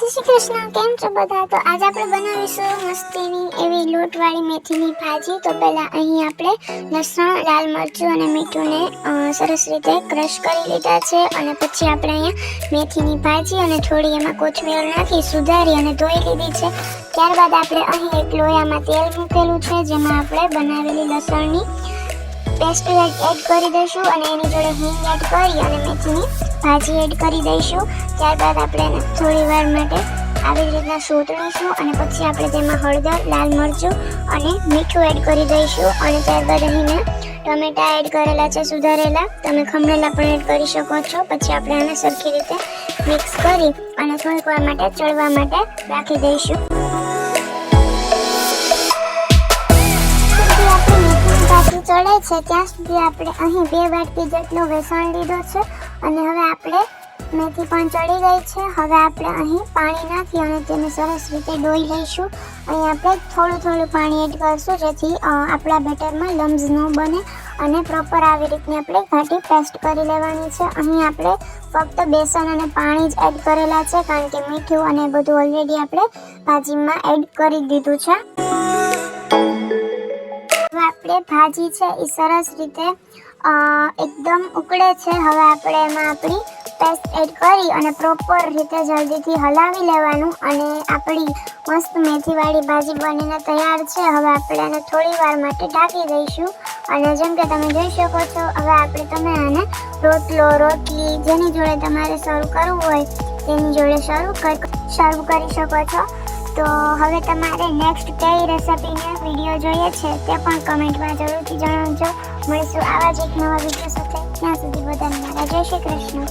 જય શ્રી કૃષ્ણ. કેમ છો બધા? તો આજે આપણે બનાવીશું મસ્તીની એવી લોટવાળી મેથીની ભાજી. તો પહેલા અહીં આપણે લસણ, લાલ મરચું અને મીઠુંને સરસ રીતે ક્રશ કરી લીધા છે અને પછી આપણે અહીંયા મેથીની ભાજી અને થોડી એમાં કોથમીર નાખી સુધારી અને ધોઈ લીધી છે. ત્યારબાદ આપણે અહીં એક લોયામાં તેલ મૂકેલું છે જેમાં આપણે બનાવેલી લસણની પેસ્ટ એડ કરી દઈશું અને એની જોડે હિંગ એડ કરી અને મેથીની ભાજી એડ કરી દઈશું. ત્યારબાદ આપણે એને થોડી વાર માટે આવી રીતના શોધીશું અને પછી આપણે તેમાં હળદર, લાલ મરચું અને મીઠું એડ કરી દઈશું અને ત્યારબાદ અહીં મેં ટમેટા એડ કરેલા છે સુધારેલા, તમે ખમણેલા પણ એડ કરી શકો છો. પછી આપણે આને સરખી રીતે મિક્સ કરી અને થોડીક વાર માટે ચડવા માટે રાખી દઈશું. ચડે છે ત્યાં સુધી આપણે અહીં 2 વાટકી જેટલું બેસન લીધો છે અને હવે આપણે મેથી પણ ચડી ગઈ છે. હવે આપણે અહીં પાણી નાખી અને તેને સરસ રીતે ડોઈ લઈશું. અહીં આપણે થોડું પાણી એડ કરશું જેથી આપણા બેટરમાં લમ્સ ન બને અને પ્રોપર આવી રીતની આપણે ઘાટી પેસ્ટ કરી લેવાની છે. અહીં આપણે ફક્ત બેસન અને પાણી જ એડ કરેલા છે કારણ કે મીઠું અને બધું ઓલરેડી આપણે ભાજીમાં એડ કરી દીધું છે. આપણે ભાજી છે એ સરસ રીતે એકદમ ઉકળે છે. હવે આપણે એમાં આપણી પેસ્ટ એડ કરી અને પ્રોપર રીતે જલ્દીથી હલાવી લેવાનું અને આપણી મસ્ત મેથીવાળી ભાજી બનીને તૈયાર છે. હવે આપણે એને થોડી વાર માટે ઢાંકી દઈશું અને જેમ કે તમે જોઈ શકો છો હવે તમે આને રોટલો, રોટલી જેની જોડે તમારે સર્વ કરવું હોય તેની જોડે સર્વ કરી શકો છો. તો હવે તમારે નેક્સ્ટ કઈ રેસિપીને વિડીયો જોઈએ છે તે પણ કમેન્ટમાં જરૂરથી જણાવજો. મળીશું આવા જ એક નવા વિડીયો સાથે. ત્યાં સુધી બધાને મારા જય શ્રી કૃષ્ણ.